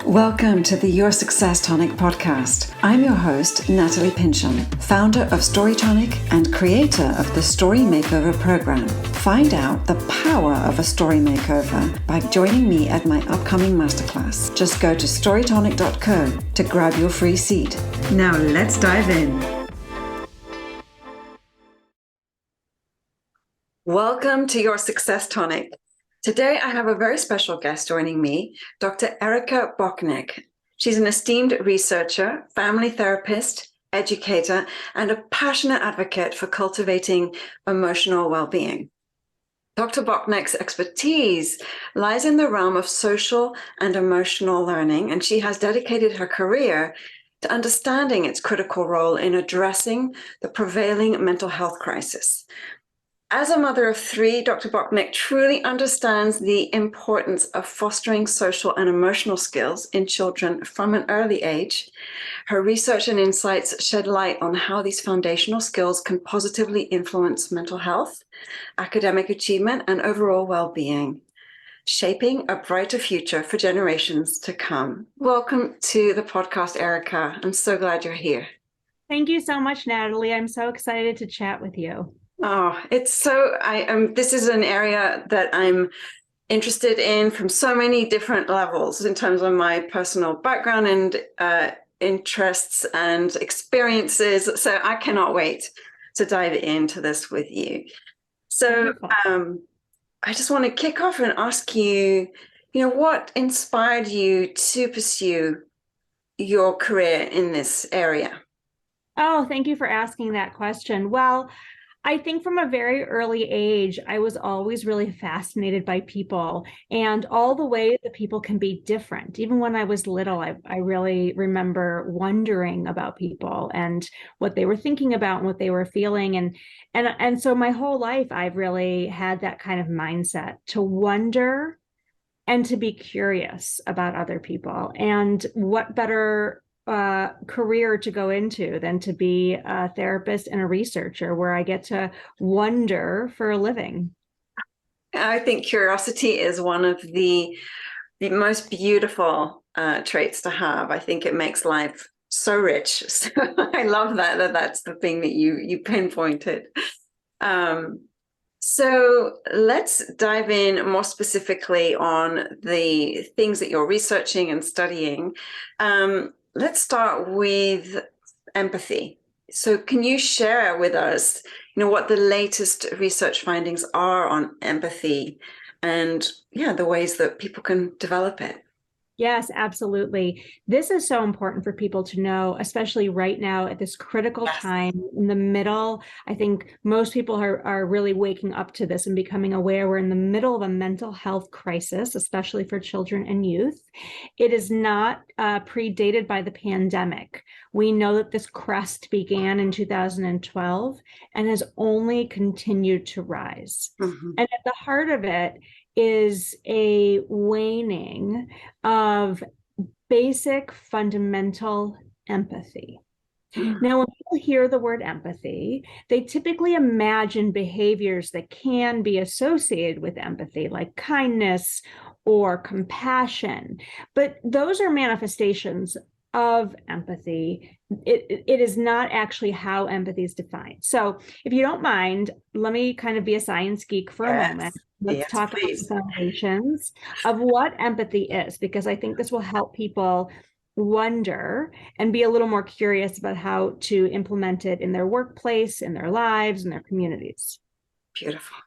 Welcome to the Your Success Tonic podcast. I'm your host, Natalie Pincham, founder of Story Tonic and creator of the Story Makeover program. Find out the power of a story makeover by joining me at my upcoming masterclass. Just go to storytonic.co to grab your free seat. Now let's dive in. Welcome to Your Success Tonic. Today, I have a very special guest joining me, Dr. Erika Bocknek. She's an esteemed researcher, family therapist, educator, and a passionate advocate for cultivating emotional well-being. Dr. Botnick's expertise lies in the realm of social and emotional learning, and she has dedicated her career to understanding its critical role in addressing the prevailing mental health crisis. As a mother of three, Dr. Bocknek truly understands the importance of fostering social and emotional skills in children from an early age. Her research and insights shed light on how these foundational skills can positively influence mental health, academic achievement, and overall well-being, shaping a brighter future for generations to come. Welcome to the podcast, Erika. I'm so glad you're here. Thank you so much, Natalie. I'm so excited to chat with you. Oh, this is an area that I'm interested in from so many different levels in terms of my personal background and interests and experiences. So I cannot wait to dive into this with you. So I just want to kick off and ask you, what inspired you to pursue your career in this area? Oh, thank you for asking that question. Well, I think from a very early age, I was always really fascinated by people and all the ways that people can be different. Even when I was little, I really remember wondering about people and what they were thinking about and what they were feeling. And so my whole life, I've really had that kind of mindset to wonder and to be curious about other people. And what better career to go into than to be a therapist and a researcher where I get to wonder for a living. I think curiosity is one of the most beautiful traits to have. I think it makes life so rich. So I love that's the thing that you pinpointed. So let's dive in more specifically on the things that you're researching and studying. Let's start with empathy. So can you share with us, what the latest research findings are on empathy and, the ways that people can develop it? Yes, absolutely. This is so important for people to know, especially right now at this critical time in the middle. I think most people are really waking up to this and becoming aware we're in the middle of a mental health crisis, especially for children and youth. It is not predated by the pandemic. We know that this crest began in 2012 and has only continued to rise. Mm-hmm. And at the heart of it is a waning of basic fundamental empathy. Now, when people hear the word empathy, they typically imagine behaviors that can be associated with empathy, like kindness or compassion. But those are manifestations of empathy. It is not actually how empathy is defined. So if you don't mind, let me kind of be a science geek for a moment. Let's talk about the foundations of what empathy is, because I think this will help people wonder and be a little more curious about how to implement it in their workplace, in their lives, in their communities. Beautiful.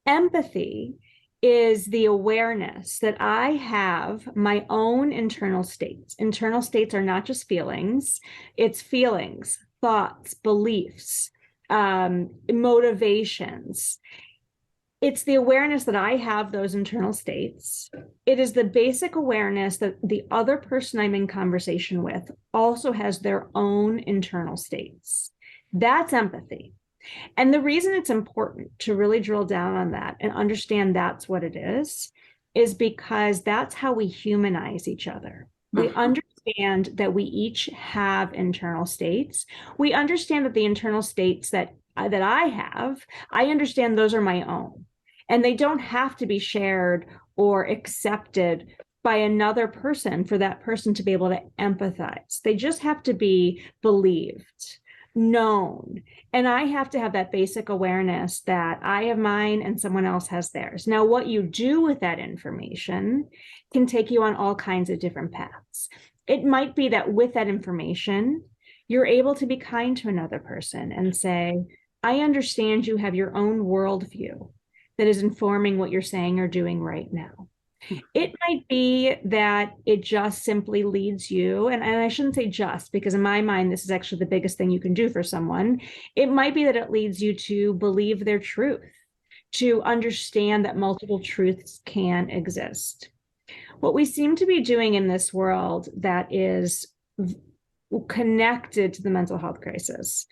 Empathy is the awareness that I have my own internal states. Internal states are not just feelings, it's feelings, thoughts, beliefs, motivations. It's the awareness that I have those internal states. It is the basic awareness that the other person I'm in conversation with also has their own internal states. That's empathy. And the reason it's important to really drill down on that and understand that's what it is because that's how we humanize each other. We understand that we each have internal states. We understand that the internal states that I have, I understand those are my own. And they don't have to be shared or accepted by another person for that person to be able to empathize. They just have to be believed, known. And I have to have that basic awareness that I have mine and someone else has theirs. Now, what you do with that information can take you on all kinds of different paths. It might be that with that information, you're able to be kind to another person and say, I understand you have your own worldview that is informing what you're saying or doing right now. It might be that it just simply leads you, and I shouldn't say just, because in my mind, this is actually the biggest thing you can do for someone. It might be that it leads you to believe their truth, to understand that multiple truths can exist. What we seem to be doing in this world that is connected to the mental health crisis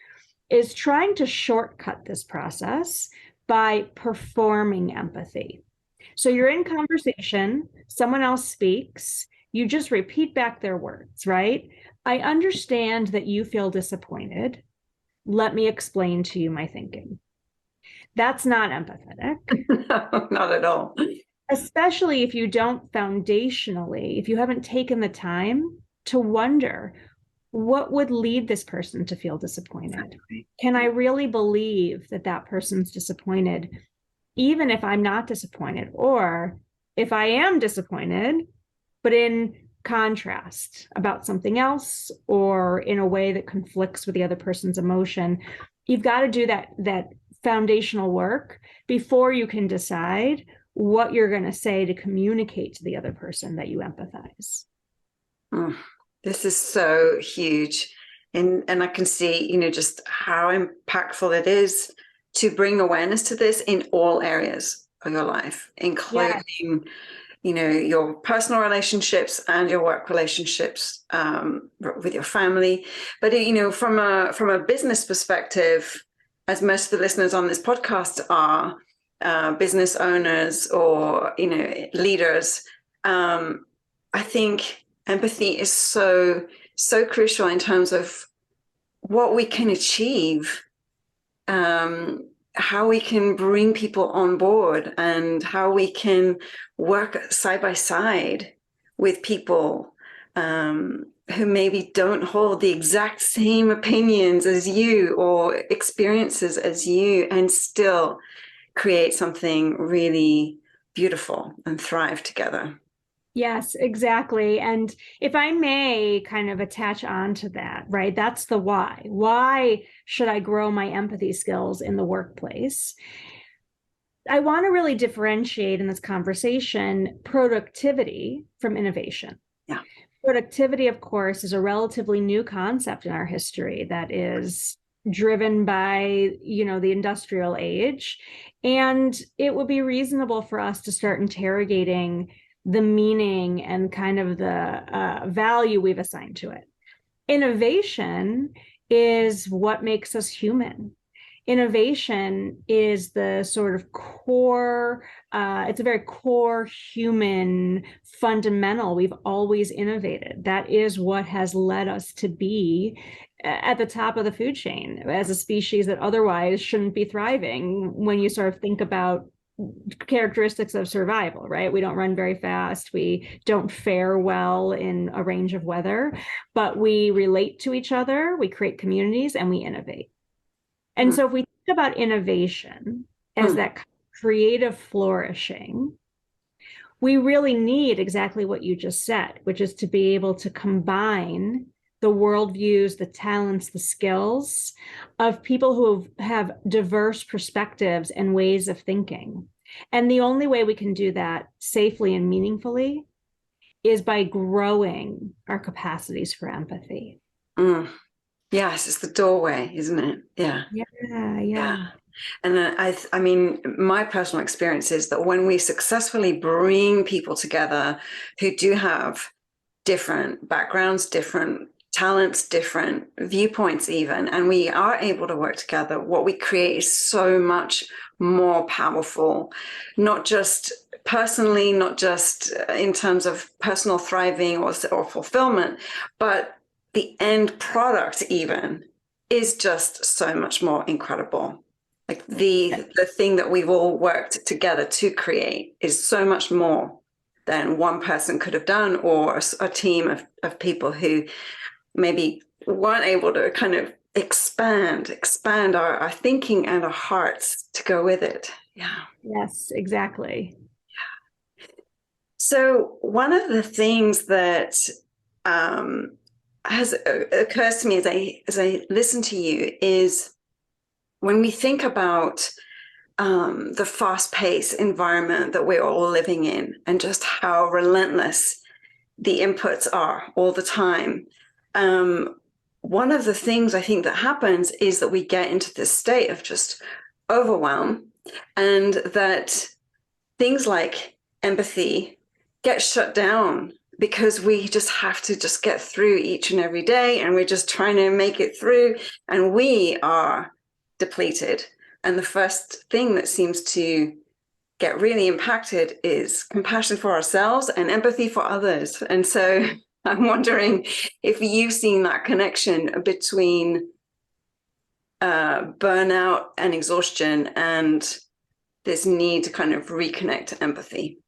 is trying to shortcut this process by performing empathy. So you're in conversation, someone else speaks, you just repeat back their words, right? I understand that you feel disappointed. Let me explain to you my thinking. That's not empathetic. No, not at all. Especially if you don't foundationally, if you haven't taken the time to wonder, what would lead this person to feel disappointed? Can I really believe that that person's disappointed, even if I'm not disappointed? Or if I am disappointed, but in contrast about something else or in a way that conflicts with the other person's emotion, you've got to do that foundational work before you can decide what you're going to say to communicate to the other person that you empathize. This is so huge. And I can see, just how impactful it is to bring awareness to this in all areas of your life, including, your personal relationships and your work relationships with your family. But, from a business perspective, as most of the listeners on this podcast are business owners or, leaders, I think empathy is so crucial in terms of what we can achieve, how we can bring people on board, and how we can work side by side with people who maybe don't hold the exact same opinions as you or experiences as you, and still create something really beautiful and thrive together. Yes, exactly. And if I may kind of attach on to that, right? That's the why. Why should I grow my empathy skills in the workplace? I want to really differentiate in this conversation productivity from innovation. Yeah. Productivity, of course, is a relatively new concept in our history that is driven by, the industrial age. And it would be reasonable for us to start interrogating the meaning and kind of the value we've assigned to it. Innovation is what makes us human. Innovation is the sort of core, it's a very core human fundamental. We've always innovated. That is what has led us to be at the top of the food chain as a species that otherwise shouldn't be thriving when you sort of think about characteristics of survival, right? We don't run very fast. We don't fare well in a range of weather, but we relate to each other, we create communities, and we innovate. And so if we think about innovation as that creative flourishing, we really need exactly what you just said, which is to be able to combine the worldviews, the talents, the skills of people who have diverse perspectives and ways of thinking. And the only way we can do that safely and meaningfully is by growing our capacities for empathy. Yes, it's the doorway, isn't it? Yeah. Yeah. And I mean, my personal experience is that when we successfully bring people together who do have different backgrounds, different talents, different viewpoints even, and we are able to work together, what we create is so much more powerful, not just personally, not just in terms of personal thriving or fulfillment, but the end product even is just so much more incredible. Like the thing that we've all worked together to create is so much more than one person could have done, or a team of people who maybe weren't able to kind of expand our thinking and our hearts to go with it. Yeah. Yes, exactly. So one of the things that has occurs to me as I listen to you is when we think about the fast-paced environment that we're all living in, and just how relentless the inputs are all the time. One of the things I think that happens is that we get into this state of just overwhelm, and that things like empathy get shut down because we just have to just get through each and every day, and we're just trying to make it through, and we are depleted. And the first thing that seems to get really impacted is compassion for ourselves and empathy for others. And so I'm wondering if you've seen that connection between burnout and exhaustion and this need to kind of reconnect to empathy.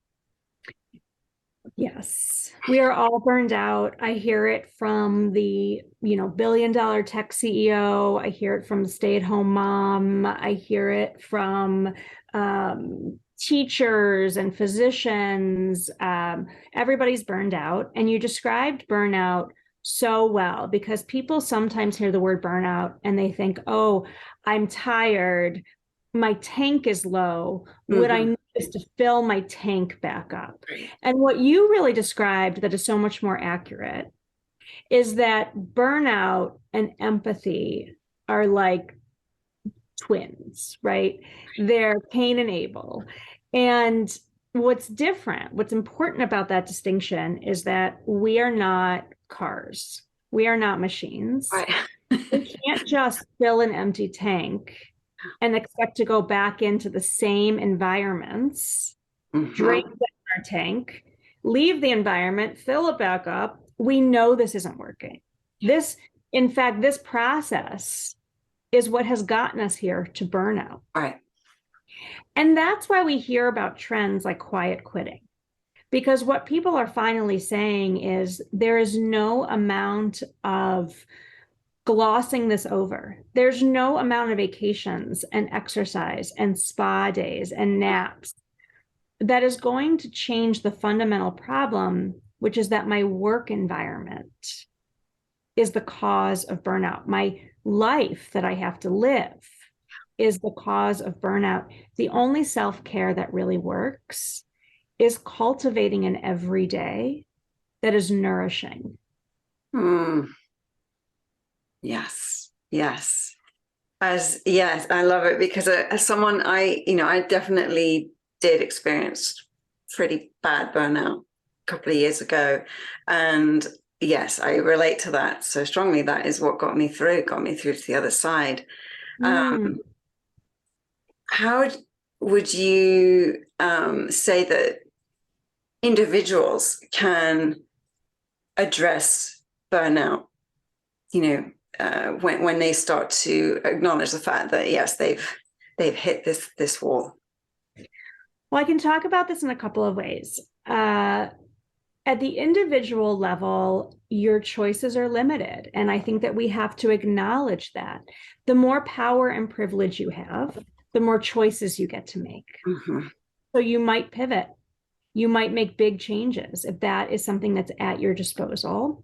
Yes, we are all burned out. I hear it from the, billion-dollar tech CEO. I hear it from the stay-at-home mom. I hear it from teachers and physicians. Everybody's burned out. And you described burnout so well, because people sometimes hear the word burnout and they think, oh, I'm tired. My tank is low. What I need is to fill my tank back up. And what you really described that is so much more accurate is that burnout and empathy are like twins, right? They're Cain and Abel. And what's different, what's important about that distinction is that we are not cars. We are not machines. Right. We can't just fill an empty tank and expect to go back into the same environments, drain our tank, leave the environment, fill it back up. We know this isn't working. In fact, this process is what has gotten us here to burnout. Right. And that's why we hear about trends like quiet quitting, because what people are finally saying is there is no amount of glossing this over. There's no amount of vacations and exercise and spa days and naps that is going to change the fundamental problem, which is that my work environment is the cause of burnout. My life that I have to live is the cause of burnout. The only self-care that really works is cultivating an everyday that is nourishing. Yes. Yes. Yes, I love it, because as someone, I definitely did experience pretty bad burnout a couple of years ago. And yes, I relate to that so strongly. That is what got me through to the other side. How would you say that individuals can address burnout, when they start to acknowledge the fact that, yes, they've hit this wall? Well, I can talk about this in a couple of ways. At the individual level, your choices are limited. And I think that we have to acknowledge that. The more power and privilege you have, the more choices you get to make. So you might pivot. You might make big changes if that is something that's at your disposal.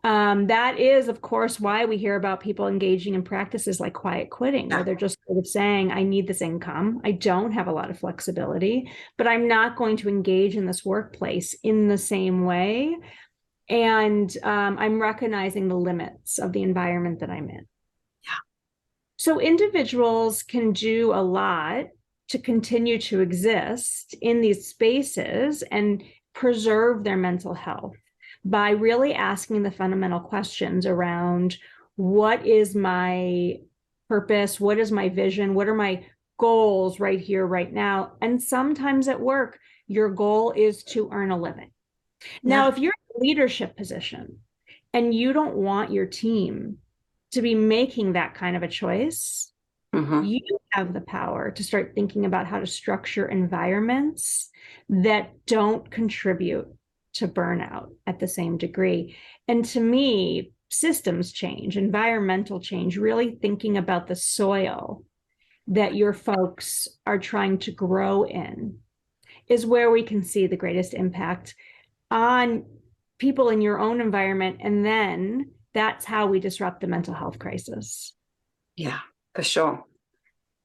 That is, of course, why we hear about people engaging in practices like quiet quitting, where they're just sort of saying, I need this income. I don't have a lot of flexibility, but I'm not going to engage in this workplace in the same way. And I'm recognizing the limits of the environment that I'm in. Yeah. So individuals can do a lot to continue to exist in these spaces and preserve their mental health by really asking the fundamental questions around what is my purpose, what is my vision, what are my goals right here, right now. And sometimes at work, your goal is to earn a living. Now, if you're in a leadership position and you don't want your team to be making that kind of a choice, Mm-hmm. You have the power to start thinking about how to structure environments that don't contribute to burnout at the same degree. And to me, systems change, environmental change, really thinking about the soil that your folks are trying to grow in is where we can see the greatest impact on people in your own environment. And then that's how we disrupt the mental health crisis. Yeah, for sure.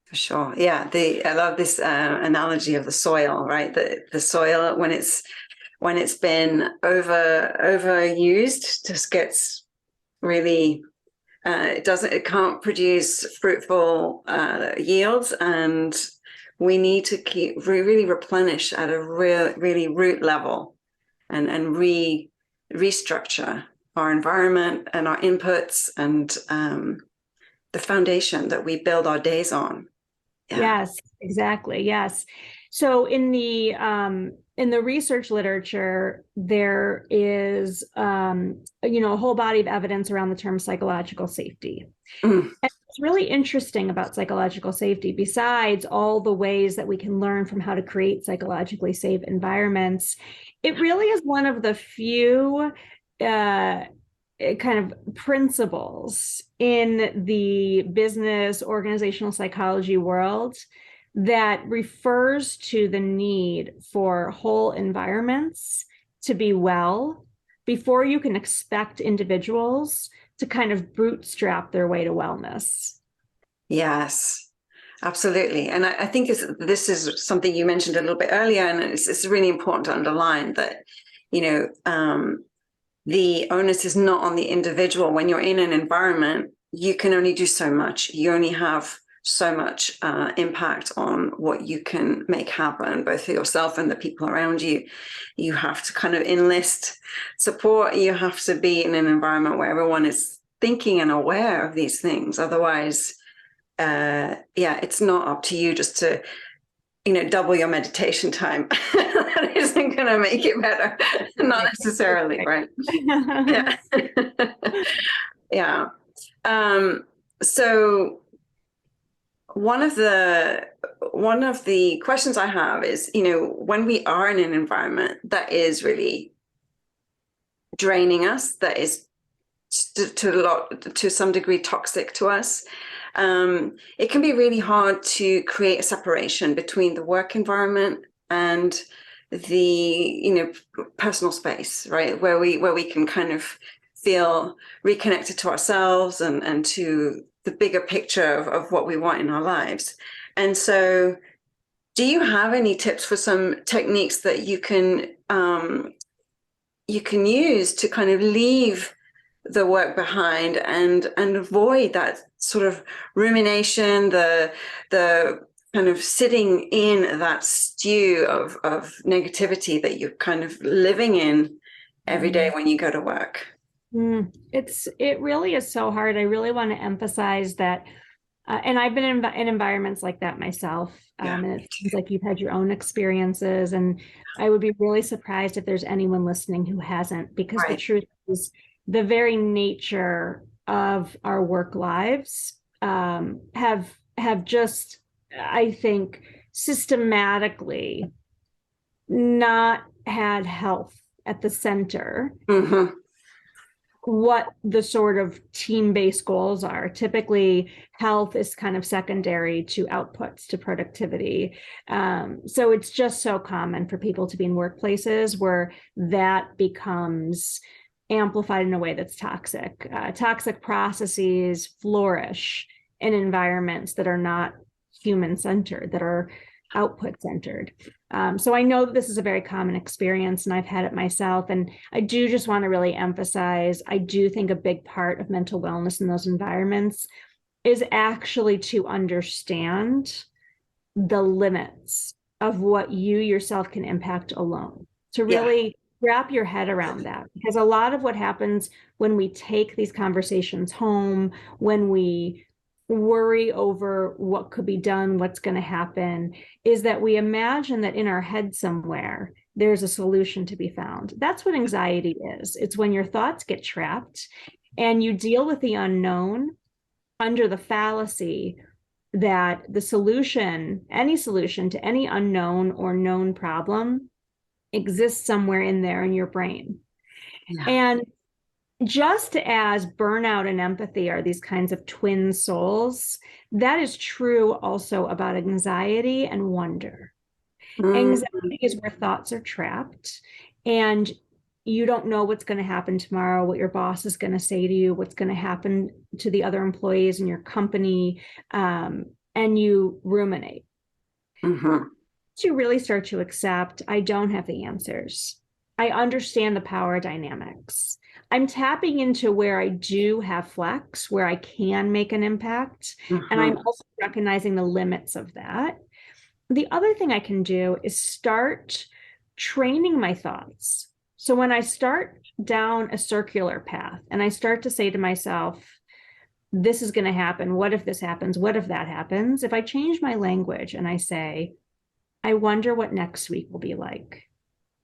For sure. Yeah. I love this analogy of the soil, right? The soil, when it's been overused, just gets really, it can't produce fruitful yields, and we need to keep really replenish at a really root level, and restructure our environment and our inputs, and the foundation that we build our days on. Yeah. Yes, exactly. Yes. So in the research literature, there is a whole body of evidence around the term psychological safety. Mm. And what's really interesting about psychological safety, besides all the ways that we can learn from how to create psychologically safe environments, it really is one of the few kind of principles in the business organizational psychology world that refers to the need for whole environments to be well before you can expect individuals to kind of bootstrap their way to wellness. Yes, absolutely. And I think this is something you mentioned a little bit earlier, and it's really important to underline that, the onus is not on the individual. When you're in an environment, you can only do so much. You only have so much impact on what you can make happen, both for yourself and the people around you. You have to kind of enlist support. You have to be in an environment where everyone is thinking and aware of these things. Otherwise, it's not up to you just to double your meditation time. That isn't going to make it better. Not necessarily, right? Yeah. Yeah. So one of the questions I have is, when we are in an environment that is really draining us, that is to some degree toxic to us, it can be really hard to create a separation between the work environment and the personal space, right, where we can kind of feel reconnected to ourselves and to the bigger picture of what we want in our lives. And so, do you have any tips for some techniques that you can use to kind of leave the work behind and avoid that sort of rumination, the kind of sitting in that stew of negativity that you're kind of living in every day when you go to work? It really is so hard. I really want to emphasize that, and I've been in environments like that myself. And it seems like you've had your own experiences, and I would be really surprised if there's anyone listening who hasn't, because the truth is, the very nature of our work lives have just, I think, systematically not had health at the center. Mm-hmm. What the sort of team-based goals are. Typically, health is kind of secondary to outputs, to productivity. So it's just so common for people to be in workplaces where that becomes amplified in a way that's toxic. Toxic processes flourish in environments that are not human-centered, that are output-centered. So I know that this is a very common experience, and I've had it myself. And I do just want to really emphasize, I do think a big part of mental wellness in those environments is actually to understand the limits of what you yourself can impact alone, to really wrap your head around that. Because a lot of what happens when we take these conversations home, when we worry over what could be done, what's going to happen, is that we imagine that in our head somewhere, there's a solution to be found. That's what anxiety is. It's when your thoughts get trapped and you deal with the unknown under the fallacy that the solution, any solution to any unknown or known problem exists somewhere in there in your brain. Yeah. And just as burnout and empathy are these kinds of twin souls, that is true also about anxiety and wonder. Anxiety is where thoughts are trapped and you don't know what's going to happen tomorrow, what your boss is going to say to you, what's going to happen to the other employees in your company, and you ruminate. You really start to accept, I don't have the answers. I understand the power dynamics. I'm tapping into where I do have flex, where I can make an impact. And I'm also recognizing the limits of that. The other thing I can do is start training my thoughts. So when I start down a circular path and I start to say to myself, this is going to happen. What if this happens? What if that happens? If I change my language and I say, I wonder what next week will be like.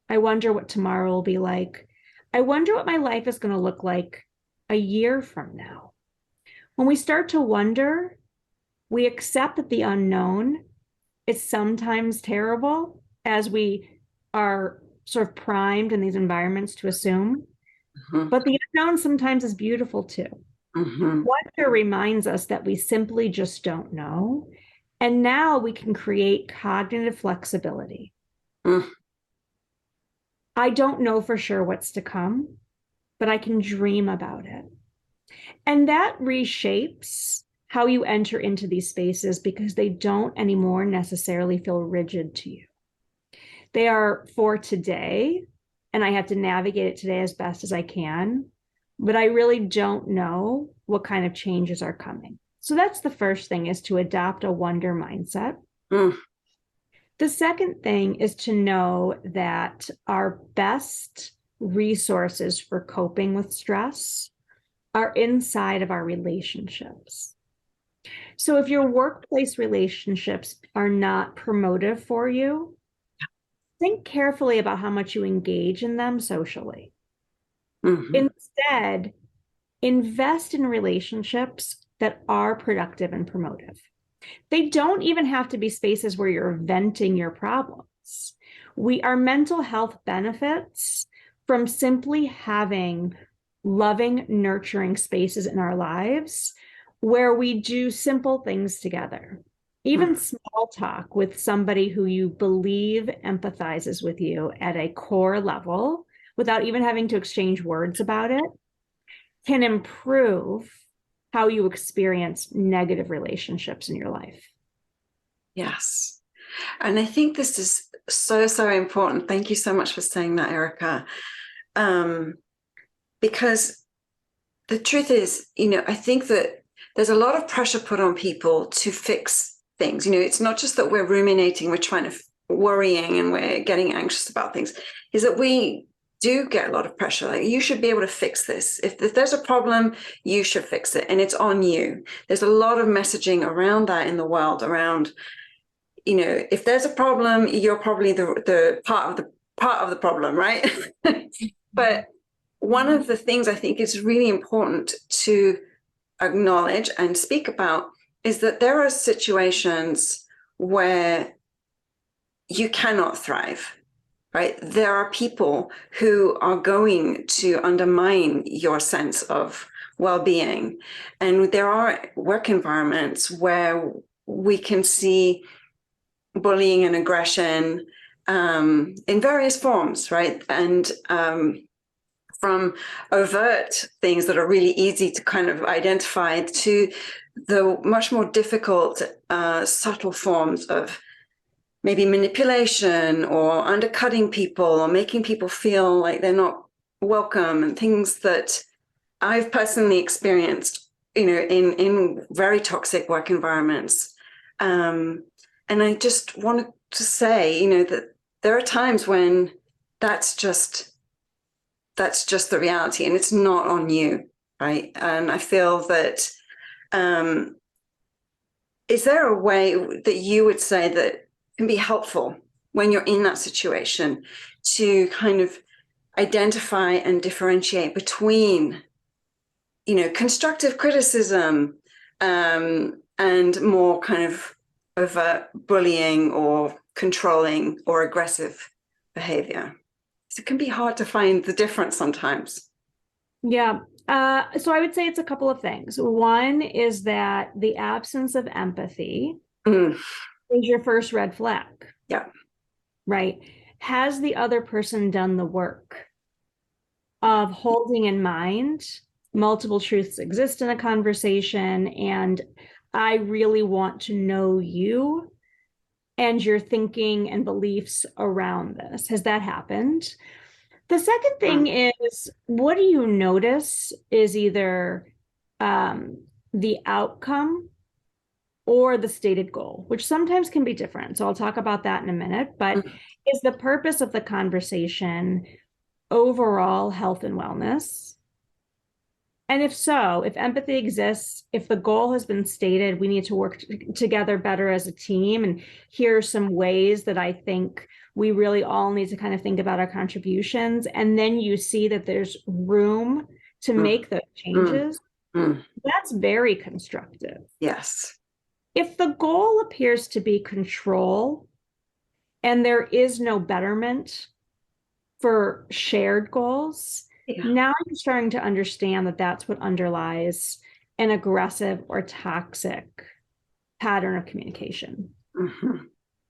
I wonder what tomorrow will be like. I wonder what my life is going to look like a year from now. When we start to wonder, we accept that the unknown is sometimes terrible, as we are sort of primed in these environments to assume. But the unknown sometimes is beautiful too. Wonder reminds us that we simply just don't know. And now we can create cognitive flexibility. I don't know for sure what's to come, but I can dream about it. And that reshapes how you enter into these spaces because they don't anymore necessarily feel rigid to you. They are for today, and I have to navigate it today as best as I can, but I really don't know what kind of changes are coming. So that's the first thing, is to adopt a wonder mindset. The second thing is to know that our best resources for coping with stress are inside of our relationships. So if your workplace relationships are not promotive for you, think carefully about how much you engage in them socially. Instead, invest in relationships that are productive and promotive. They don't even have to be spaces where you're venting your problems. Our mental health benefits from simply having loving, nurturing spaces in our lives where we do simple things together. Even small talk with somebody who you believe empathizes with you at a core level without even having to exchange words about it can improve how you experience negative relationships in your life. Yes. And I think this is so, so important. Thank you so much for saying that, Erika. Because the truth is, I think that there's a lot of pressure put on people to fix things. It's not just that we're ruminating, we're trying to worrying and we're getting anxious about things, is that we do get a lot of pressure. Like, you should be able to fix this. If there's a problem, you should fix it. And it's on you. There's a lot of messaging around that in the world around, if there's a problem, you're probably the part of the problem, right? But one of the things I think is really important to acknowledge and speak about is that there are situations where you cannot thrive. Right? There are people who are going to undermine your sense of well-being. And there are work environments where we can see bullying and aggression in various forms, right? And from overt things that are really easy to kind of identify to the much more difficult, subtle forms of maybe manipulation or undercutting people or making people feel like they're not welcome, and things that I've personally experienced, in very toxic work environments. And I just wanted to say, that there are times when that's just the reality, and it's not on you, right? And I feel that, is there a way that you would say that can be helpful when you're in that situation to kind of identify and differentiate between, constructive criticism, and more kind of overt bullying or controlling or aggressive behavior. So it can be hard to find the difference sometimes. Yeah. So I would say it's a couple of things. One is that the absence of empathy is your first red flag. Yeah. Right. Has the other person done the work of holding in mind multiple truths exist in a conversation, and I really want to know you and your thinking and beliefs around this? Has that happened? The second thing is, what do you notice is either the outcome or the stated goal, which sometimes can be different. So I'll talk about that in a minute. But is the purpose of the conversation overall health and wellness? And if so, if empathy exists, if the goal has been stated, we need to work together better as a team. And here are some ways that I think we really all need to kind of think about our contributions. And then you see that there's room to make those changes. That's very constructive. Yes. If the goal appears to be control and there is no betterment for shared goals, now you're starting to understand that that's what underlies an aggressive or toxic pattern of communication.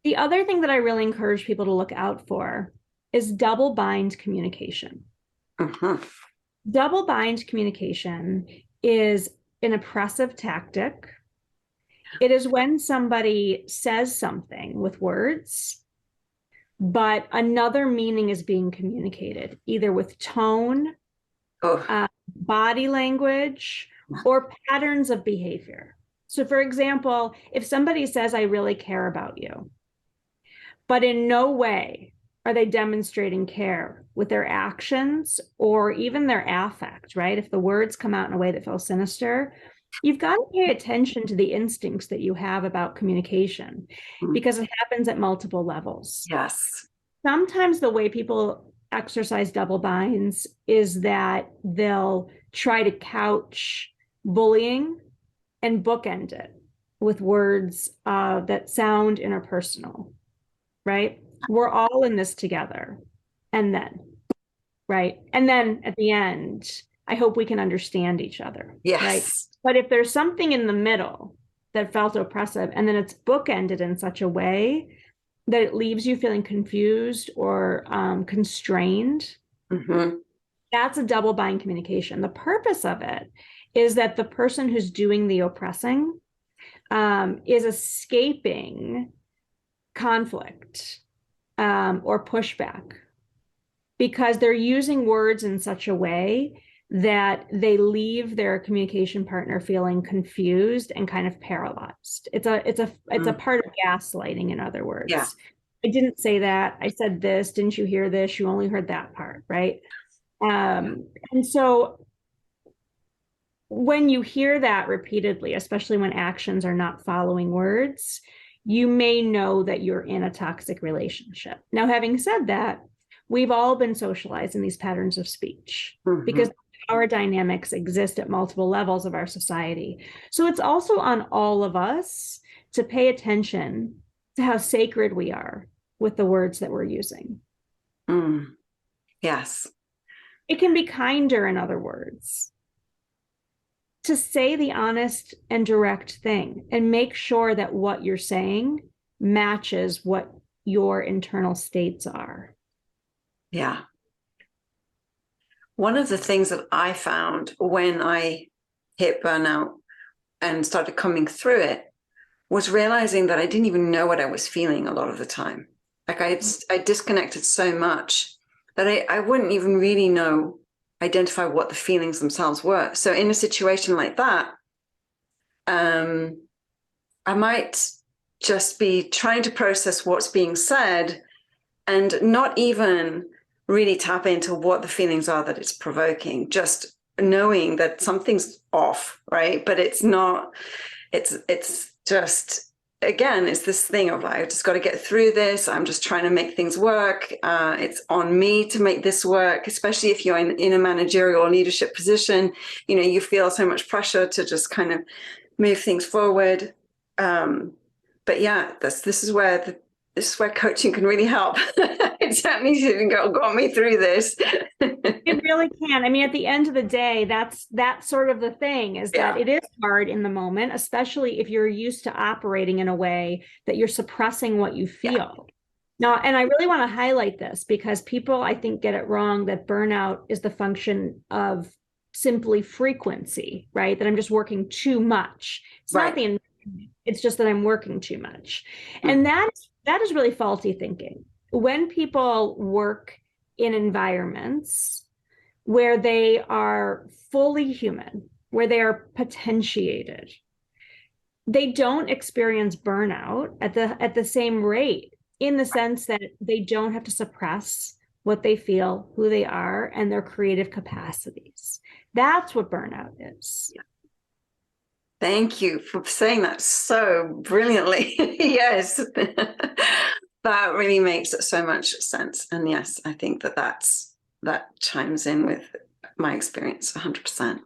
The other thing that I really encourage people to look out for is double bind communication. Double bind communication is an oppressive tactic. It is when somebody says something with words, but another meaning is being communicated, either with tone, body language, or patterns of behavior. So for example, if somebody says, I really care about you, but in no way are they demonstrating care with their actions or even their affect, right? If the words come out in a way that feels sinister, you've got to pay attention to the instincts that you have about communication because it happens at multiple levels. Yes. Sometimes the way people exercise double binds is that they'll try to couch bullying and bookend it with words that sound interpersonal, right? We're all in this together. And then, right? And then at the end, I hope we can understand each other. Yes. Right? But if there's something in the middle that felt oppressive, and then it's bookended in such a way that it leaves you feeling confused or constrained, that's a double bind communication. The purpose of it is that the person who's doing the oppressing is escaping conflict or pushback because they're using words in such a way that they leave their communication partner feeling confused and kind of paralyzed. It's a part of gaslighting, in other words. Yeah. I didn't say that. I said this. Didn't you hear this? You only heard that part, right? And so when you hear that repeatedly, especially when actions are not following words, you may know that you're in a toxic relationship. Now, having said that, we've all been socialized in these patterns of speech because power dynamics exist at multiple levels of our society. So it's also on all of us to pay attention to how sacred we are with the words that we're using. Yes. It can be kinder, in other words, to say the honest and direct thing and make sure that what you're saying matches what your internal states are. Yeah. One of the things that I found when I hit burnout and started coming through it was realizing that I didn't even know what I was feeling a lot of the time. Like I disconnected so much that I wouldn't even really identify what the feelings themselves were. So in a situation like that, I might just be trying to process what's being said and not even really tap into what the feelings are that it's provoking, just knowing that something's off, right? But it's not, it's just, again, it's this thing of like, I've just got to get through this. I'm just trying to make things work. It's on me to make this work, especially if you're in a managerial leadership position. You feel so much pressure to just kind of move things forward. But yeah, this is where coaching can really help. It certainly got me through this. It really can. I mean, at the end of the day, that's sort of the thing, is that it is hard in the moment, especially if you're used to operating in a way that you're suppressing what you feel. Now, and I really want to highlight this because people, I think, get it wrong that burnout is the function of simply frequency, right? That I'm just working too much. It's not the, it's just that I'm working too much. And that is really faulty thinking. When people work in environments where they are fully human, where they are potentiated, they don't experience burnout at the same rate, in the sense that they don't have to suppress what they feel, who they are, and their creative capacities. That's what burnout is. Yeah. Thank you for saying that so brilliantly. Yes, that really makes so much sense. And yes, I think that chimes in with my experience 100%.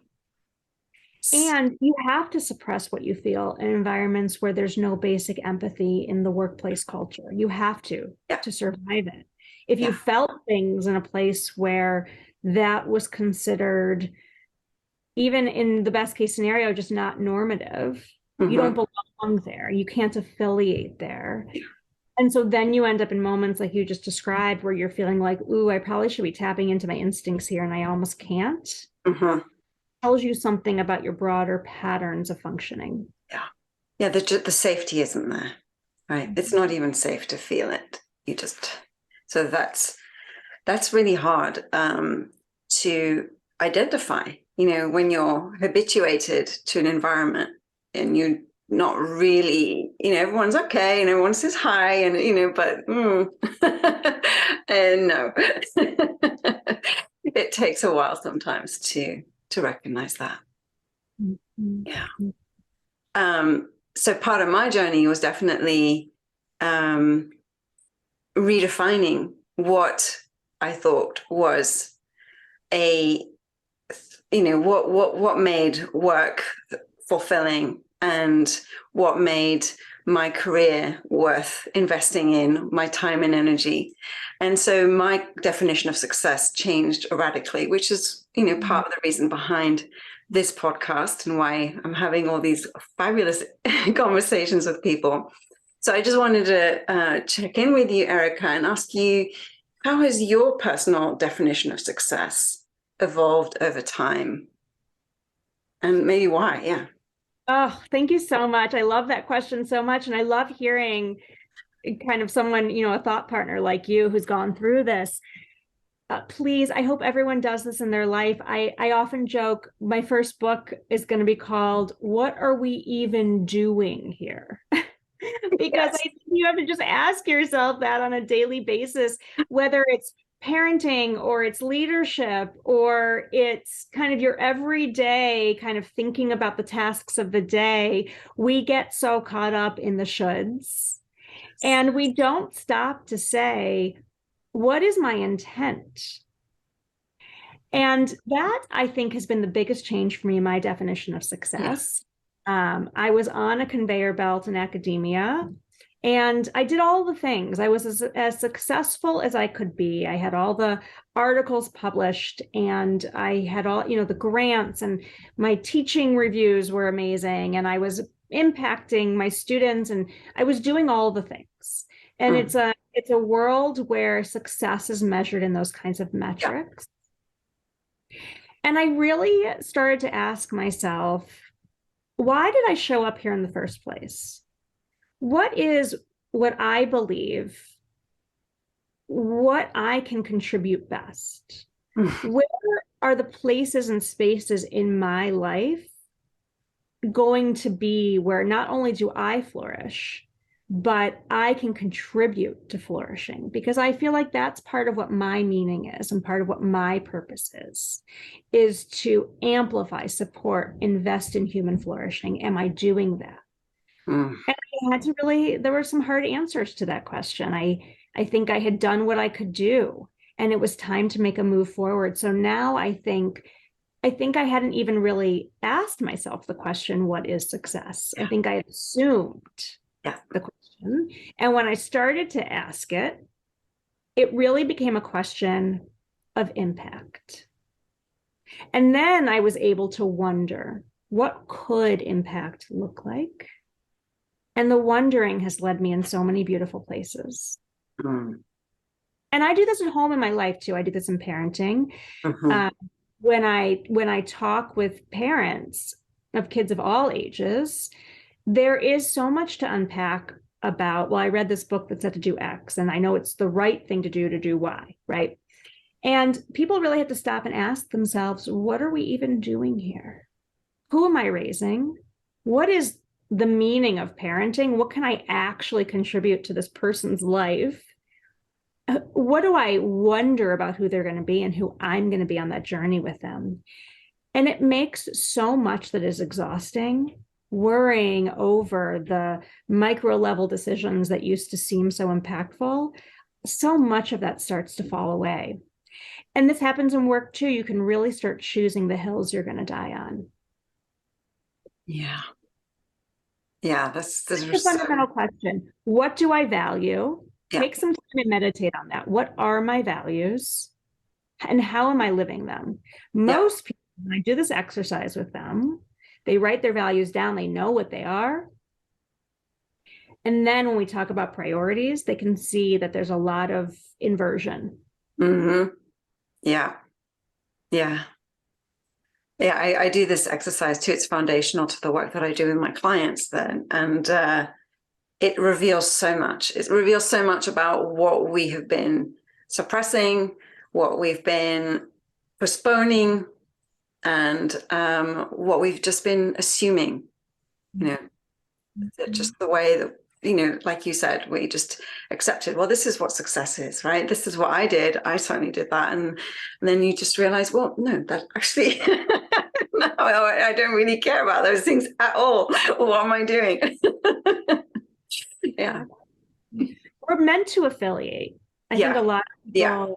And you have to suppress what you feel in environments where there's no basic empathy in the workplace culture. You have to survive it. If you felt things in a place where that was considered, even in the best case scenario, just not normative, you don't belong there. You can't affiliate there. And so then you end up in moments like you just described, where you're feeling like, ooh, I probably should be tapping into my instincts here, and I almost can't. Tells you something about your broader patterns of functioning. Yeah, the safety isn't there, right? It's not even safe to feel it. So that's really hard to identify, when you're habituated to an environment and you're not really, everyone's okay and everyone says hi and, but and no, it takes a while sometimes to recognize that. Yeah. So part of my journey was definitely redefining what I thought was what made work fulfilling and what made my career worth investing in, my time and energy. And so my definition of success changed radically, which is, part of the reason behind this podcast and why I'm having all these fabulous conversations with people. So I just wanted to check in with you, Erika, and ask you, how has your personal definition of success evolved over time? And maybe why? Yeah. Oh, thank you so much. I love that question so much. And I love hearing kind of someone, a thought partner like you who's gone through this. Please, I hope everyone does this in their life. I often joke, my first book is going to be called, What Are We Even Doing Here? Because I think you have to just ask yourself that on a daily basis, whether it's parenting or it's leadership or it's kind of your everyday kind of thinking about the tasks of the day. We get so caught up in the shoulds and we don't stop to say, what is my intent? And that, I think, has been the biggest change for me in my definition of success. I was on a conveyor belt in academia, and I did all the things. I was as successful as I could be. I had all the articles published, and I had all, the grants, and my teaching reviews were amazing, and I was impacting my students, and I was doing all the things. And it's a world where success is measured in those kinds of metrics. And I really started to ask myself, why did I show up here in the first place? What is what I believe, what I can contribute best? Where are the places and spaces in my life going to be where not only do I flourish, but I can contribute to flourishing? Because I feel like that's part of what my meaning is, and part of what my purpose is to amplify, support, invest in human flourishing. Am I doing that? And I had to there were some hard answers to that question. I think I had done what I could do, and it was time to make a move forward. So now I think I think I hadn't even really asked myself the question, what is success? I think I assumed the question. And when I started to ask it, it really became a question of impact. And then I was able to wonder, what could impact look like? And the wondering has led me in so many beautiful places. Mm. And I do this at home in my life too. I do this in parenting. Mm-hmm. When I talk with parents of kids of all ages, there is so much to unpack about, well, I read this book that said to do X, and I know it's the right thing to do Y, right? And people really have to stop and ask themselves, what are we even doing here? Who am I raising? What is the meaning of parenting? What can I actually contribute to this person's life? What do I wonder about who they're going to be and who I'm going to be on that journey with them? And it makes so much that is exhausting, worrying over the micro level decisions that used to seem so impactful. So much of that starts to fall away. And this happens in work too. You can really start choosing the hills you're going to die on. Yeah. Yeah, that's a fundamental question. What do I value? Take some time and meditate on that. What are my values? And how am I living them? Most people, when I do this exercise with them, they write their values down. They know what they are. And then when we talk about priorities, they can see that there's a lot of inversion. Mm-hmm. Yeah. Yeah. Yeah, I do this exercise too. It's foundational to the work that I do with my clients then. And it reveals so much. It reveals so much about what we have been suppressing, what we've been postponing, and what we've just been assuming, just the way that, like you said, we just accepted, well, this is what success is, right? This is what I did. I certainly did that. And then you just realize, well, no, that actually, no, I don't really care about those things at all. What am I doing? Yeah. We're meant to affiliate. I think a lot of people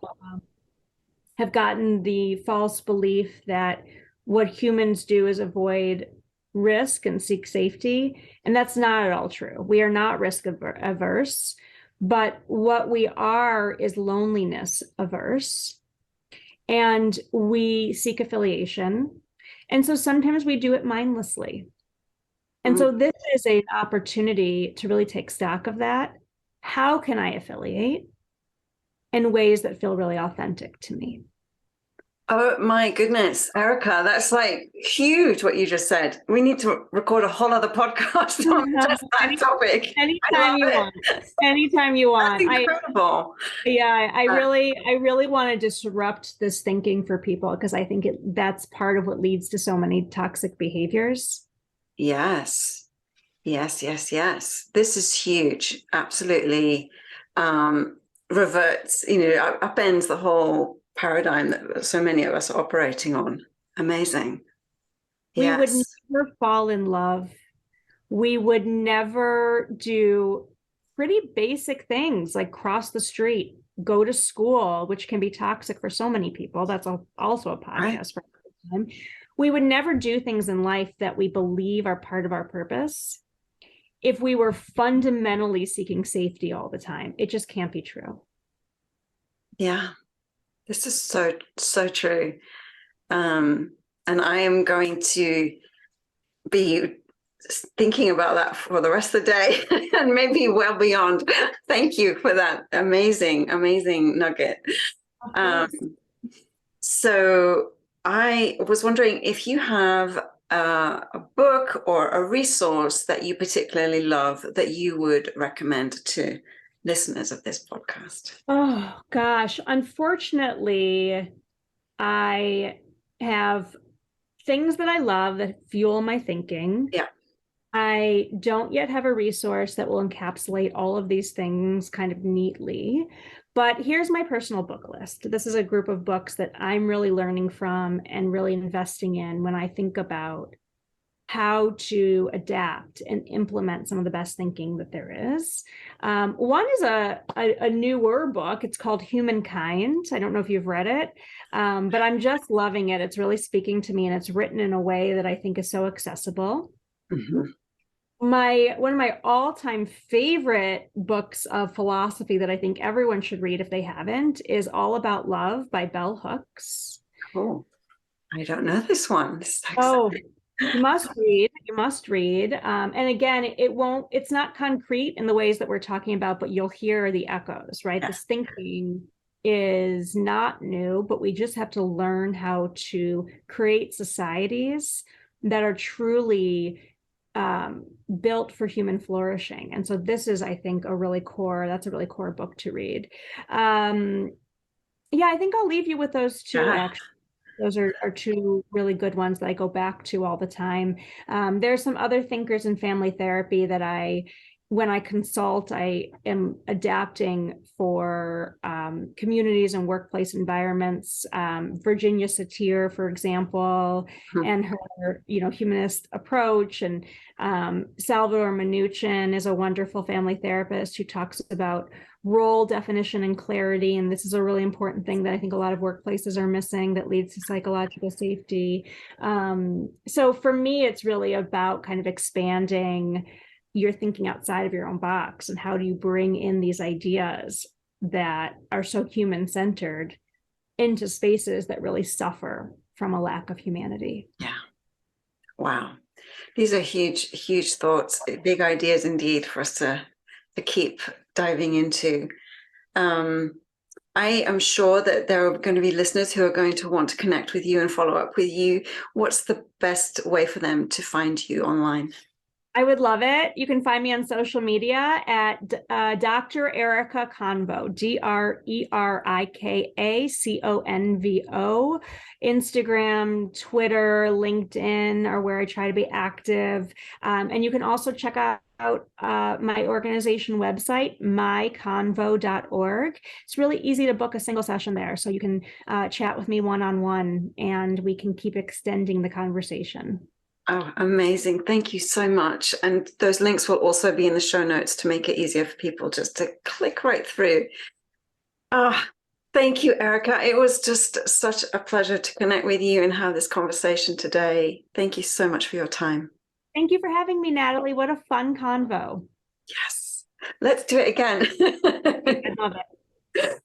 have gotten the false belief that what humans do is avoid risk and seek safety. And that's not at all true. We are not risk averse, but what we are is loneliness averse. And we seek affiliation. And so sometimes we do it mindlessly. And so this is an opportunity to really take stock of that. How can I affiliate in ways that feel really authentic to me? Oh my goodness, Erika, that's like huge what you just said. We need to record a whole other podcast on just that topic. Anytime you want. Anytime you want. That's incredible. I really want to disrupt this thinking for people because I think that's part of what leads to so many toxic behaviors. Yes. This is huge. Absolutely. Reverts, upends the whole paradigm that so many of us are operating on. Amazing. We would never fall in love. We would never do pretty basic things like cross the street, go to school, which can be toxic for so many people. That's also a podcast for time. We would never do things in life that we believe are part of our purpose if we were fundamentally seeking safety all the time. It just can't be true. Yeah. This is so true. And I am going to be thinking about that for the rest of the day and maybe well beyond. Thank you for that amazing nugget. So I was wondering if you have a book or a resource that you particularly love that you would recommend to listeners of this podcast. Oh gosh, unfortunately, I have things that I love that fuel my thinking. Yeah. I don't yet have a resource that will encapsulate all of these things kind of neatly, but here's my personal book list. This is a group of books that I'm really learning from and really investing in when I think about how to adapt and implement some of the best thinking that there is. One is a newer book. It's called Humankind. I don't know if you've read it, but I'm just loving it. It's really speaking to me, and it's written in a way that I think is so accessible. Mm-hmm. One of my all-time favorite books of philosophy that I think everyone should read if they haven't is All About Love by Bell Hooks. Cool. I don't know this one. This is Oh, exciting. you must read. And again, it's not concrete in the ways that we're talking about, but you'll hear the echoes, right? Yeah. This thinking is not new, but we just have to learn how to create societies that are truly built for human flourishing. And so this is, I think, that's a really core book to read. Yeah, I think I'll leave you with those two, actually. Those are two really good ones that I go back to all the time. There's some other thinkers in family therapy that when I consult, I am adapting for communities and workplace environments. Virginia Satir, for example, and her, humanist approach. And Salvador Minuchin is a wonderful family therapist who talks about role definition and clarity. And this is a really important thing that I think a lot of workplaces are missing that leads to psychological safety. So for me, it's really about kind of expanding your thinking outside of your own box, and how do you bring in these ideas that are so human-centered into spaces that really suffer from a lack of humanity. Yeah. Wow. These are huge, huge thoughts, big ideas indeed for us to keep diving into. I am sure that there are going to be listeners who are going to want to connect with you and follow up with you. What's the best way for them to find you online? I would love it. You can find me on social media at Dr. Erika Convo, DRERIKACONVO. Instagram, Twitter, LinkedIn are where I try to be active. And you can also check out my organization website, myconvo.org. It's really easy to book a single session there. So you can chat with me one-on-one, and we can keep extending the conversation. Oh, amazing. Thank you so much. And those links will also be in the show notes to make it easier for people just to click right through. Thank you, Erika. It was just such a pleasure to connect with you and have this conversation today. Thank you so much for your time. Thank you for having me, Natalie. What a fun convo. Yes. Let's do it again. I love it.